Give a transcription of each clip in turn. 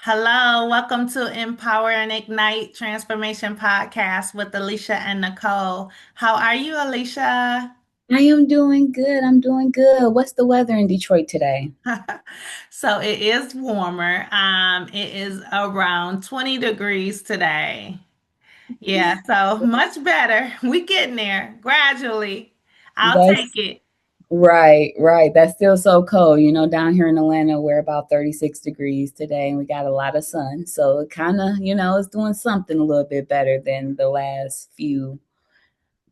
Hello, welcome to Empower and Ignite Transformation Podcast with Alicia and Nicole. How are you, Alicia? I am doing good. I'm doing good. What's the weather in Detroit today? So it is warmer. It is around 20 degrees today. Yeah, so much better. We getting there gradually. I'll take That's it. right. That's still so cold. Down here in Atlanta, we're about 36 degrees today and we got a lot of sun. So it kind of, it's doing something a little bit better than the last few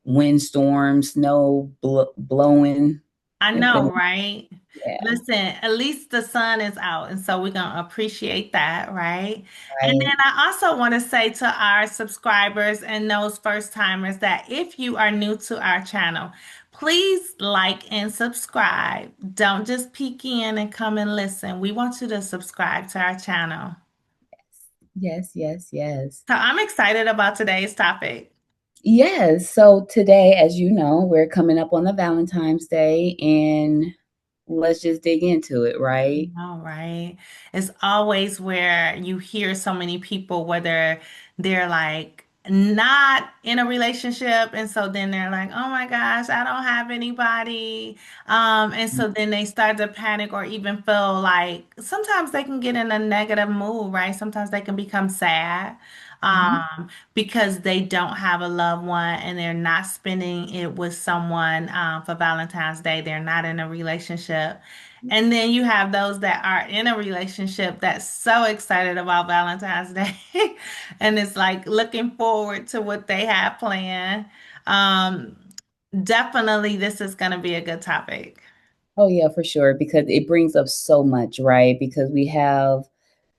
windstorms, snow blowing. I It's been, know, right? yeah, Listen, at least the sun is out, and so we're gonna appreciate that, right? And then right. I also want to say to our subscribers and those first timers that if you are new to our channel, please like and subscribe. Don't just peek in and come and listen. We want you to subscribe to our channel. Yes. So I'm excited about today's topic. Yes. So today, as you know, we're coming up on the Valentine's Day and let's just dig into it, right? All right. It's always where you hear so many people, whether they're like not in a relationship, and so then they're like, oh my gosh, I don't have anybody. And so then they start to panic or even feel like sometimes they can get in a negative mood, right? Sometimes they can become sad. Mhm. Because they don't have a loved one and they're not spending it with someone for Valentine's Day. They're not in a relationship. And then you have those that are in a relationship that's so excited about Valentine's Day and it's like looking forward to what they have planned. Um, Definitely, this is going to be a good topic. Oh yeah, for sure, because it brings up so much, right? Because we have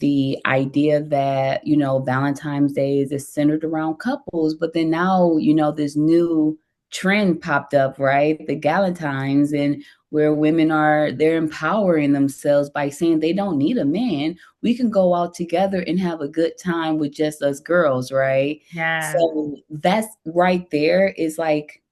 the idea that, Valentine's Day is centered around couples, but then now, this new trend popped up, right? The Galentines, and where women they're empowering themselves by saying they don't need a man. We can go out together and have a good time with just us girls, right? Yeah. So that's right there is like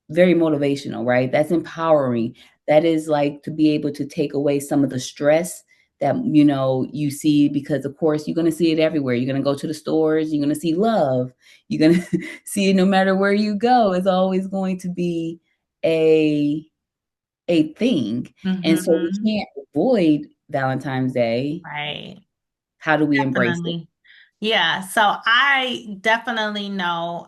very motivational, right? That's empowering. That is like to be able to take away some of the stress that you see, because of course you're going to see it everywhere. You're going to go to the stores, you're going to see love. You're going to see it no matter where you go. It's always going to be a a thing. And so we Hmm. can't avoid Valentine's Day. Right. How do we embrace it? Definitely. Yeah, so I definitely know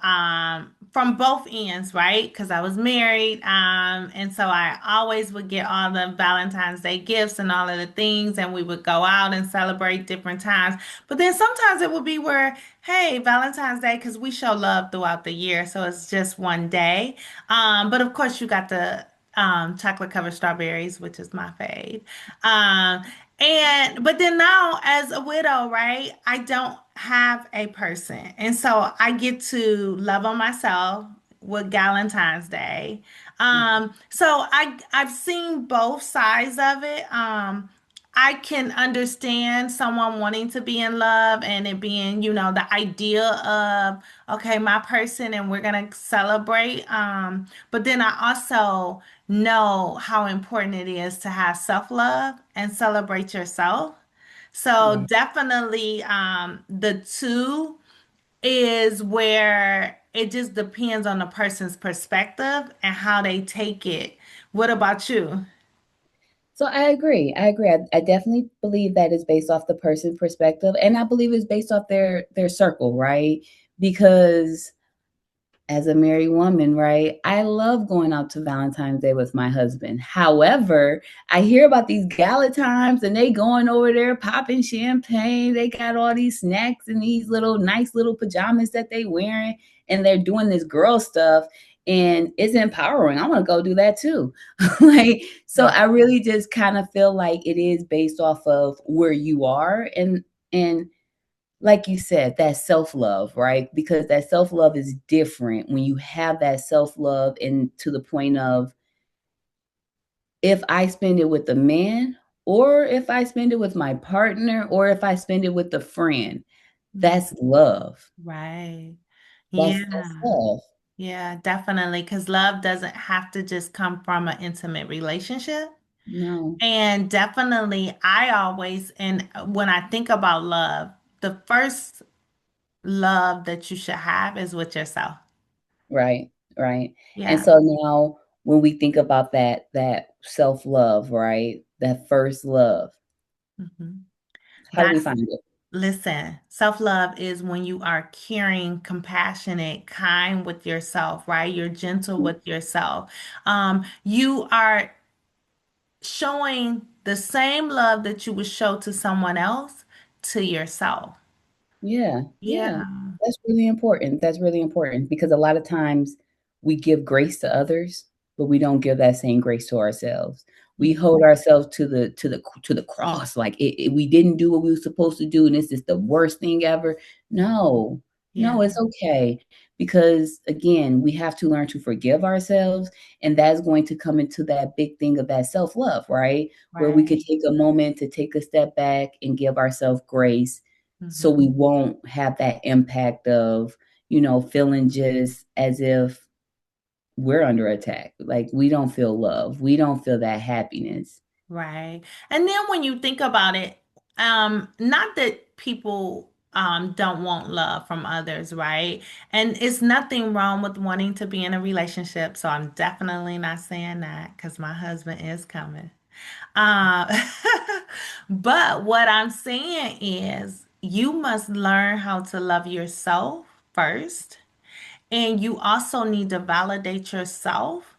from both ends, right? Because I was married, and so I always would get all the Valentine's Day gifts and all of the things, and we would go out and celebrate different times. But then sometimes it would be where, hey, Valentine's Day, because we show love throughout the year, so it's just one day. But of course, you got the chocolate covered strawberries, which is my fave. Um, and but then now as a widow, right? I don't have a person. And so I get to love on myself with Valentine's Day. So I've seen both sides of it. I can understand someone wanting to be in love and it being, the idea of, okay, my person and we're gonna celebrate. But then I also know how important it is to have self-love and celebrate yourself. So Yeah. definitely the two is where it just depends on the person's perspective and how they take it. What about you? So I agree. I definitely believe that is based off the person perspective, and I believe it's based off their circle, right? Because as a married woman, right, I love going out to Valentine's Day with my husband. However, I hear about these gala times and they going over there popping champagne. They got all these snacks and these little nice little pajamas that they wearing, and they're doing this girl stuff. And it's empowering. I want to go do that too. Like, so I really just kind of feel like it is based off of where you are, and like you said, that self love, right? Because that self love is different when you have that self love, and to the point of, if I spend it with a man, or if I spend it with my partner, or if I spend it with a friend, that's love. Right. That's Yeah. love. Yeah, definitely. Because love doesn't have to just come from an intimate relationship. No. And definitely, I always, and when I think about love, the first love that you should have is with yourself. Right, right. And Yeah. so now when we think about that self-love, right? That first love, Mhm. how do we That's, find it? listen, self-love is when you are caring, compassionate, kind with yourself, right? You're gentle Mhm. with yourself. You are showing the same love that you would show to someone else to yourself. Yeah, yeah. Yeah. That's really important. That's really important because a lot of times we give grace to others, but we don't give that same grace to ourselves. We hold ourselves to the cross like we didn't do what we were supposed to do and this is the worst thing ever. No. Yeah. No, it's okay because again, we have to learn to forgive ourselves and that's going to come into that big thing of that self-love, right? Where we could Right. take a moment to take a step back and give ourselves grace so Hmm. we won't have that impact of, feeling just as if we're under attack. Like we don't feel love. We don't feel that happiness. Right. And then when you think about it, not that people don't want love from others, right? And it's nothing wrong with wanting to be in a relationship. So I'm definitely not saying that because my husband is coming. Uh, but what I'm saying is you must learn how to love yourself first. And you also need to validate yourself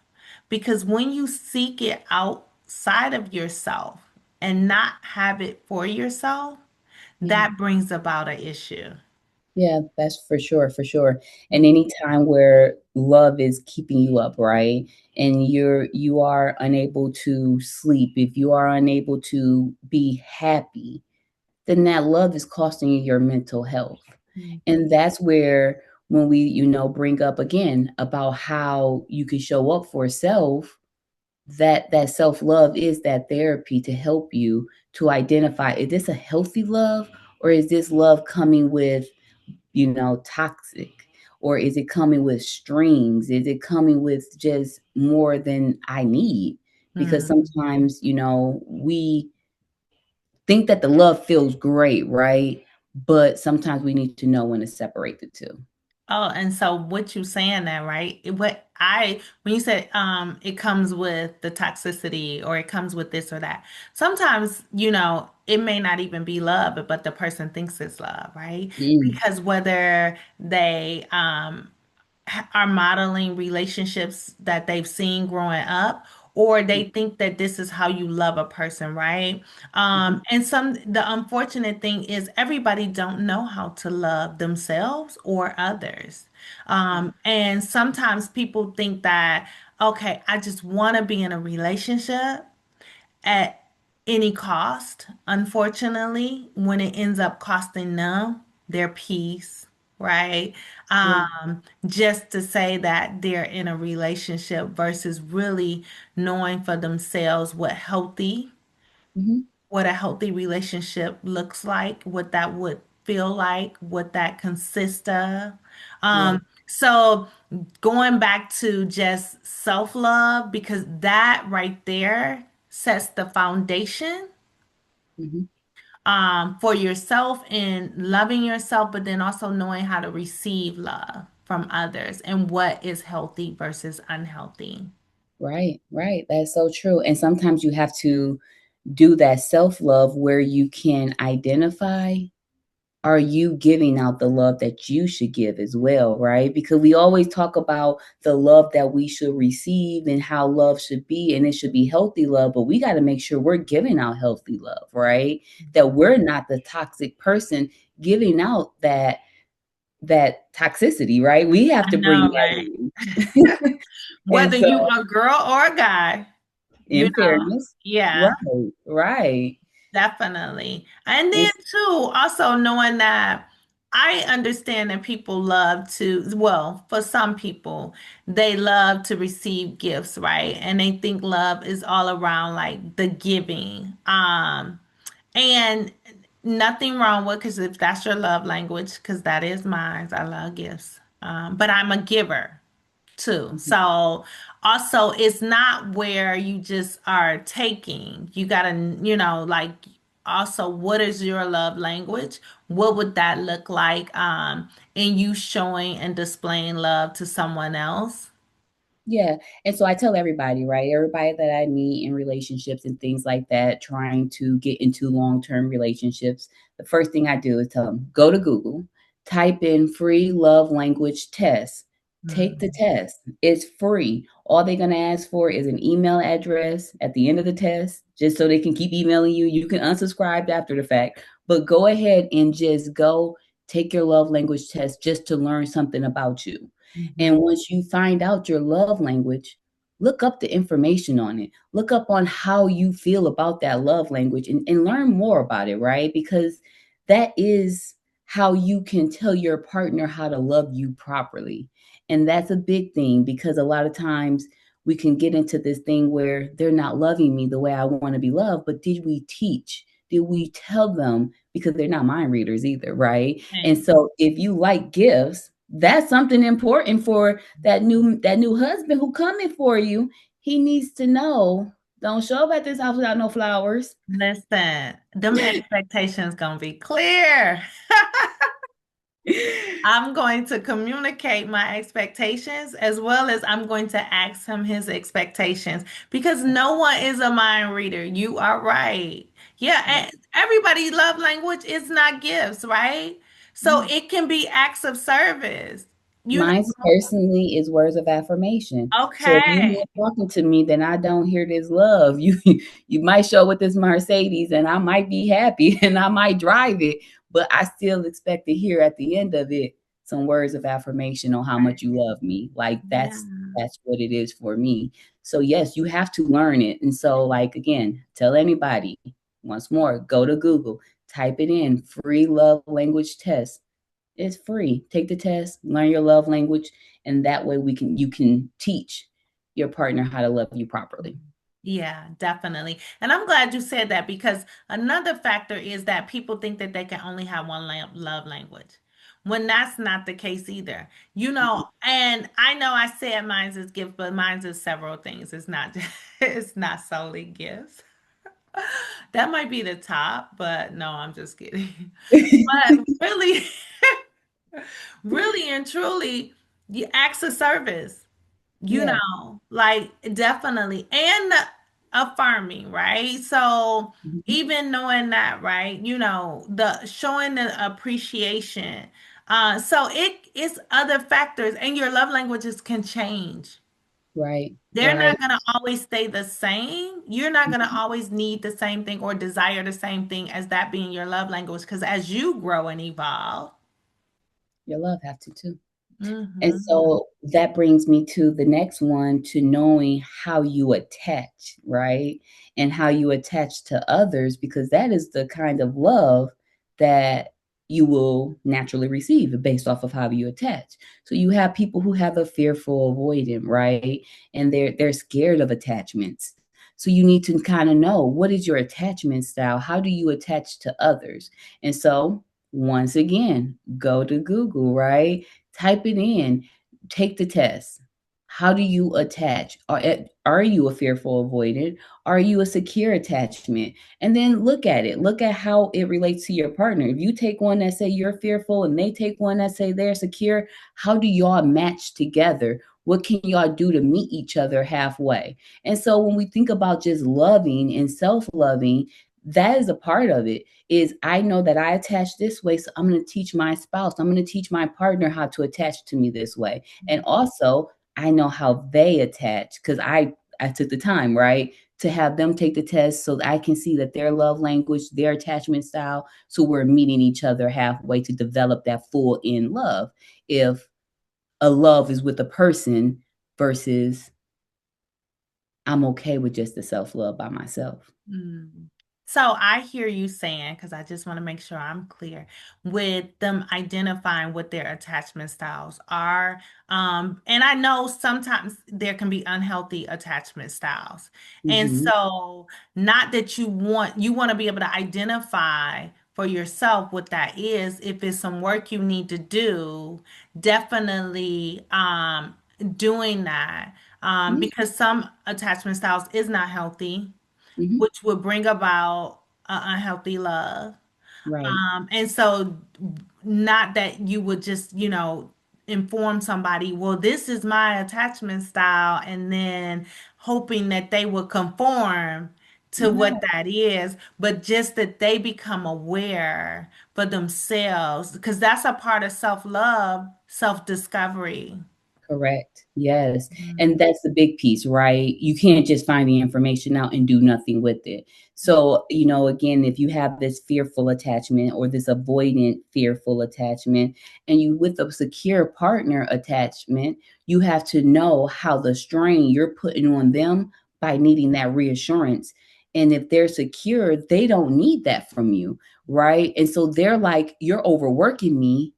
because when you seek it outside of yourself and not have it for yourself, Yeah. that brings about an issue. Yeah, that's for sure, for sure. And any time where love is keeping you up, right? And you are unable to sleep, if you are unable to be happy, then that love is costing you your mental health. Mhm. And that's where when we, bring up again about how you can show up for self, that self-love is that therapy to help you to identify, is this a healthy love or is this love coming with, toxic? Or is it coming with strings? Is it coming with just more than I need? Because Mhm. sometimes, we think that the love feels great, right? But sometimes we need to know when to separate the two. Oh, and so what you saying that, right? When you said it comes with the toxicity or it comes with this or that, sometimes, it may not even be love, but the person thinks it's love, right? Mm, Because whether they are modeling relationships that they've seen growing up or they think that this is how you love a person, right? mhm, And the unfortunate thing is everybody don't know how to love themselves or others. And sometimes people think that, okay, I just want to be in a relationship at any cost, unfortunately, when it ends up costing them their peace, right? yeah, Just to say that they're in a relationship versus really knowing for themselves mhm, what a healthy relationship looks like, what that would feel like, what that consists of. yeah, So going back to just self-love, because that right there sets the foundation mhm, for yourself and loving yourself, but then also knowing how to receive love from others and what is healthy versus unhealthy. right, right. That's so true. And sometimes you have to do that self-love where you can identify, are you giving out the love that you should give as well, right? Because we always talk about the love that we should receive and how love should be, and it should be healthy love, but we got to make sure we're giving out healthy love, right? That we're not the toxic person giving out that toxicity, right? We have I to bring know, that right? in. And Whether so you a girl or a guy, you in know, fairness, yeah. right, right. Definitely. And And then too, also knowing that I understand that people love to, well, for some people, they love to receive gifts, right? And they think love is all around like the giving. And nothing wrong with, because if that's your love language, because that is mine, I love gifts. But I'm a giver too. Mhm. So also it's not where you just are taking. You gotta, like also what is your love language? What would that look like in you showing and displaying love to someone else? Yeah. And so I tell everybody, right? Everybody that I meet in relationships and things like that, trying to get into long term relationships, the first thing I do is tell them go to Google, type in free love language test, take the Mm. test. It's free. All they're going to ask for is an email address at the end of the test, just so they can keep emailing you. You can unsubscribe after the fact, but go ahead and just go take your love language test just to learn something about you. And Mhm. once you find out your love language, look up the information on it. Look up on how you feel about that love language and learn more about it, right? Because that is how you can tell your partner how to love you properly. And that's a big thing because a lot of times we can get into this thing where they're not loving me the way I want to be loved. But did we teach? Did we tell them? Because they're not mind readers either, right? And Hey, so if you like gifts, that's something important for that new husband who coming for you. He needs to know. Don't show up at this house without no flowers. listen, them expectations gonna be clear. I'm going to communicate my expectations as well as I'm going to ask him his expectations because no one is a mind reader. You are right. Yeah, Yeah. and everybody love language is not gifts, right? So No. it can be acts of service. You know, Mine personally is words of affirmation. So if you're okay. not talking to me, then I don't hear this love. You might show with this Mercedes, and I might be happy, and I might drive it, but I still expect to hear at the end of it some words of affirmation on how much you love me. Like Yeah. that's what it is for me. So yes, you have to learn it. And so like again, tell anybody once more, go to Google, type it in, free love language test. It's free. Take the test, learn your love language, and that way you can teach your partner how to love you properly. Yeah, definitely. And I'm glad you said that because another factor is that people think that they can only have one love language when that's not the case either. And I know I said mine's is gift, but mine's is several things. It's not it's not solely gifts. That might be the top, but no, I'm just kidding. But really, really and truly, you acts of service. Yeah. Like definitely and affirming, right? So Mhm. even knowing that, right? The showing the appreciation. So it is other factors and your love languages can change. Right. They're Right. not going to always stay the same. You're not going to always need the same thing or desire the same thing as that being your love language because as you grow and evolve. Your love have to too. And Hmm. so that brings me to the next one, to knowing how you attach, right? And how you attach to others, because that is the kind of love that you will naturally receive based off of how you attach. So you have people who have a fearful avoidant, right? And they're scared of attachments. So you need to kind of know, what is your attachment style? How do you attach to others? And so once again, go to Google, right? Type it in, take the test. How do you attach? Are you a fearful avoidant? Are you a secure attachment? And then look at it. Look at how it relates to your partner. If you take one that say you're fearful and they take one that say they're secure, how do y'all match together? What can y'all do to meet each other halfway? And so when we think about just loving and self-loving, that is a part of it. Is I know that I attach this way, so I'm going to teach my spouse, I'm going to teach my partner how to attach to me this way. And also, I know how they attach because I took the time, right, to have them take the test so that I can see that their love language, their attachment style, so we're meeting each other halfway to develop that full in love. If a love is with a person versus I'm okay with just the self love by myself. Mm. So I hear you saying, because I just want to make sure I'm clear with them identifying what their attachment styles are. And I know sometimes there can be unhealthy attachment styles. And Hmm. so not that you want to be able to identify for yourself what that is. If it's some work you need to do, definitely doing that, Yeah. because some attachment styles is not healthy, Hmm. which would bring about unhealthy love. Right. And so, not that you would just, inform somebody, well, this is my attachment style, and then hoping that they would conform to what No. that is, but just that they become aware for themselves, because that's a part of self-love, self-discovery. Correct. Yes. And Mhm. that's the big piece, right? You can't just find the information out and do nothing with it. So, again, if you have this fearful attachment or this avoidant fearful attachment, and you with a secure partner attachment, you have to know how the strain you're putting on them by needing that reassurance. And if they're secure, they don't need that from you, right? And so they're like, you're overworking me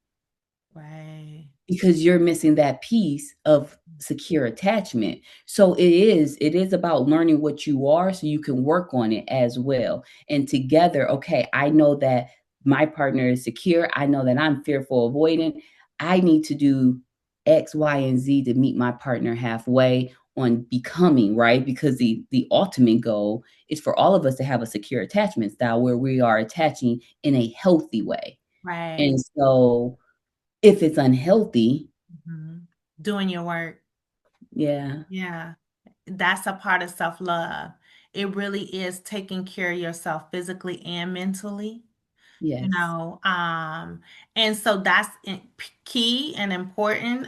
Right. because you're missing that piece of secure attachment. So it is about learning what you are so you can work on it as well. And together, okay, I know that my partner is secure. I know that I'm fearful avoidant. I need to do X, Y, and Z to meet my partner halfway on becoming, right? Because the ultimate goal is for all of us to have a secure attachment style where we are attaching in a healthy way. Right. And so if it's unhealthy, Mhm. Doing your work. yeah, Yeah. That's a part of self-love. It really is taking care of yourself physically and mentally, you yes. know. And so that's key and important.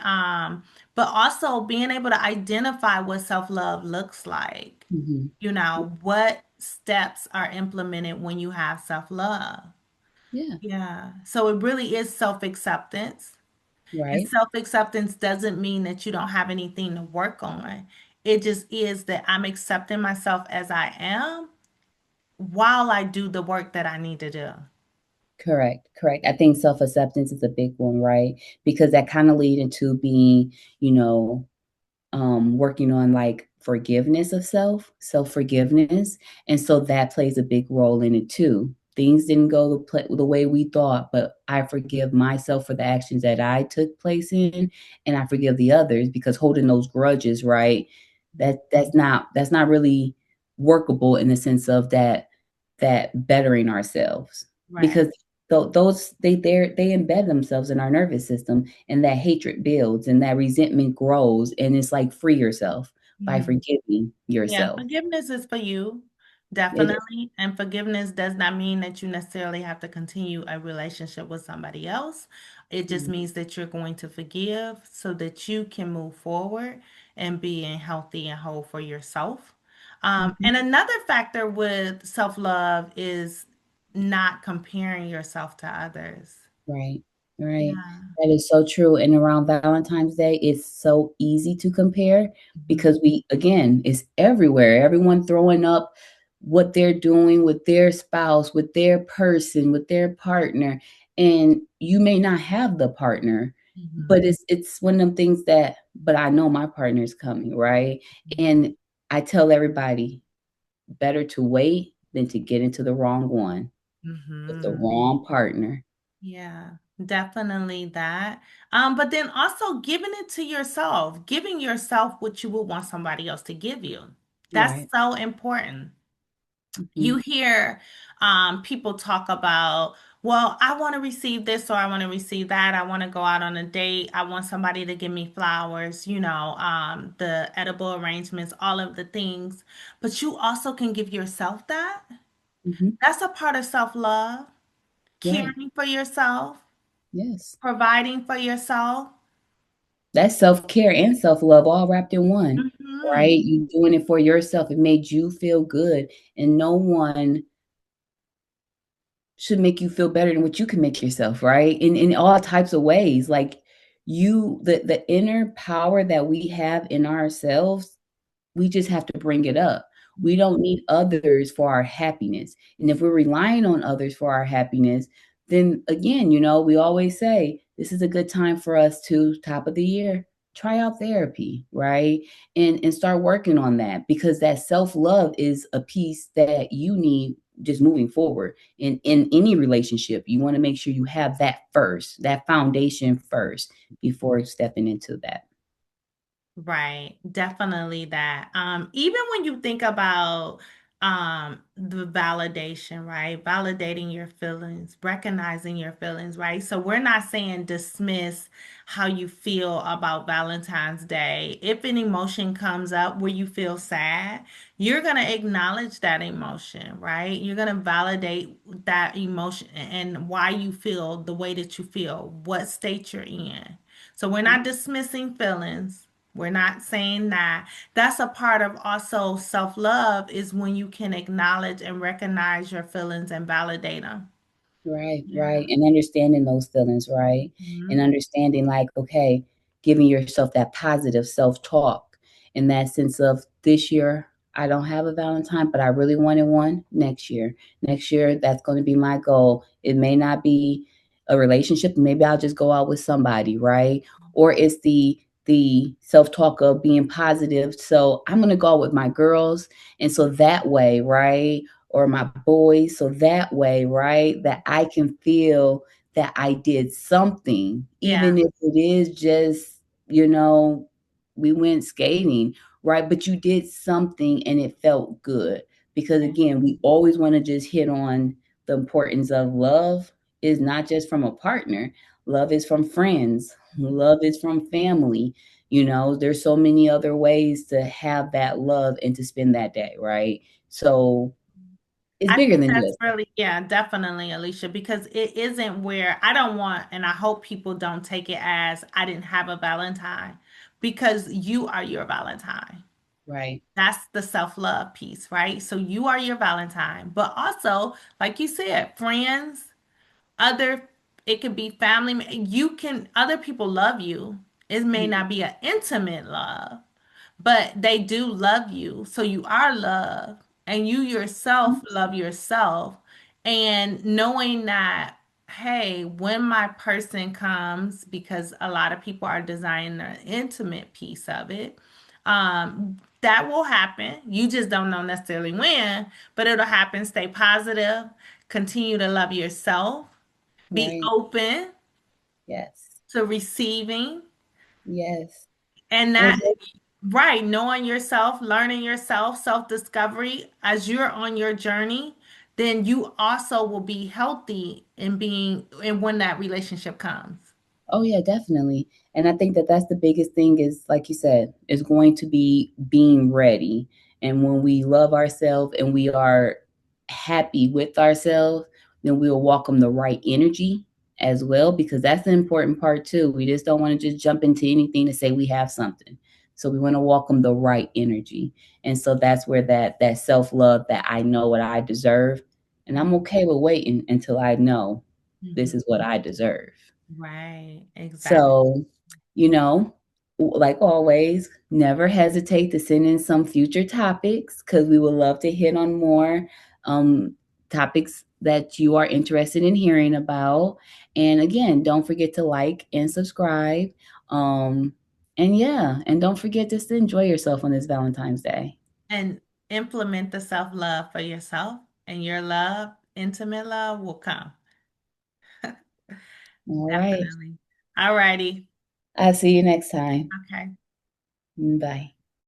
But also being able to identify what self-love looks like. Mhm. What steps are implemented when you have self-love. Yeah, Yeah. So it really is self-acceptance. And right, self-acceptance doesn't mean that you don't have anything to work on. It just is that I'm accepting myself as I am while I do the work that I need to do. correct, correct. I think self-acceptance is a big one, right? Because that kinda lead into being, you know, working on like forgiveness of self-forgiveness. And so that plays a big role in it too. Things didn't go the way we thought, but I forgive myself for the actions that I took place in, and I forgive the others because holding those grudges, right? That's not really workable in the sense of that bettering ourselves Right. because those they embed themselves in our nervous system and that hatred builds and that resentment grows and it's like free yourself by Mhm. forgiving Yeah, yourself. forgiveness is for you, It is. definitely. And forgiveness does not mean that you necessarily have to continue a relationship with somebody else. It just Mhm, means that you're going to forgive so that you can move forward and being healthy and whole for yourself. mhm. And another factor with self-love is not comparing yourself to others. Right, right. Yeah. That is so true, and around Valentine's Day, it's so easy to compare Mhm. because again, it's everywhere. Everyone throwing up what they're doing with their spouse, with their person, with their partner, and you may not have the partner, Mhm. but it's one of them things that, but I know my partner's coming, right? And I tell everybody, better to wait than to get into the wrong one with the Mhm. wrong partner. Yeah, definitely that. But then also giving it to yourself, giving yourself what you would want somebody else to give you. That's Right. so important. You Mhm. hear people talk about, well, I want to receive this or I want to receive that. I want to go out on a date. I want somebody to give me flowers, the edible arrangements, all of the things. But you also can give yourself that. Mhm. That's a part of self-love, Right. caring for yourself, Yes. providing for yourself. That's self-care and self-love all wrapped in one, Hmm. right? You doing it for yourself. It made you feel good, and no one should make you feel better than what you can make yourself, right? In all types of ways. Like the inner power that we have in ourselves, we just have to bring it up. We don't need others for our happiness. And if we're relying on others for our happiness, then again, we always say this is a good time for us to, top of the year, try out therapy, right? And start working on that because that self-love is a piece that you need just moving forward. In any relationship, you want to make sure you have that first, that foundation first before stepping into that. Right, definitely that. Even when you think about the validation, right? Validating your feelings, recognizing your feelings, right? So we're not saying dismiss how you feel about Valentine's Day. If an emotion comes up where you feel sad, you're going to acknowledge that emotion, right? You're going to validate that emotion and why you feel the way that you feel, what state you're in. So we're not dismissing feelings. We're not saying that. That's a part of also self-love is when you can acknowledge and recognize your feelings and validate them. Right, Yeah. right. And understanding those feelings, right? And Mhm. understanding, like, okay, giving yourself that positive self talk in that sense of this year, I don't have a Valentine, but I really wanted one next year. Next year, that's going to be my goal. It may not be a relationship. Maybe I'll just go out with somebody, right? Or it's the self talk of being positive. So I'm going to go out with my girls. And so that way, right? Or my boys. So that way, right, that I can feel that I did something, Yeah. even if it is just, you know, we went skating, right? But you did something and it felt good. Because again, we always want to just hit on the importance of love is not just from a partner. Love is from friends. Love is from family. You know, there's so many other ways to have that love and to spend that day, right? So it's I bigger think than that's just really, yeah, definitely, Alicia, because it isn't where I don't want, and I hope people don't take it as I didn't have a Valentine because you are your Valentine. right. That's the self-love piece, right? So you are your Valentine, but also, like you said, friends, other, it could be family. You can, other people love you. It may Mhm. not be an intimate love, but they do love you. So you are loved, and you yourself love yourself. And knowing that, hey, when my person comes, because a lot of people are designing an intimate piece of it, that will happen. You just don't know necessarily when, but it'll happen. Stay positive, continue to love yourself, be Right. open Yes. to receiving, Yes. and And that right, knowing yourself, learning yourself, self-discovery as you're on your journey, then you also will be healthy in being and when that relationship comes. oh yeah, definitely. And I think that that's the biggest thing is like you said, is going to be being ready. And when we love ourselves and we are happy with ourselves, then we'll welcome the right energy as well because that's the important part too. We just don't want to just jump into anything to say we have something. So we want to welcome the right energy. And so that's where that self-love that I know what I deserve and I'm okay with waiting until I know this Mhm. is what I deserve. Right, exactly. So, you know, like always, never hesitate to send in some future topics because we would love to hit on more um, topics that you are interested in hearing about. And again, don't forget to like and subscribe. Um, and yeah, and don't forget just to enjoy yourself on this Valentine's Day. And implement the self-love for yourself, and your love, intimate love, will come. All right. Definitely. All righty. I'll see you next time. Okay. Bye.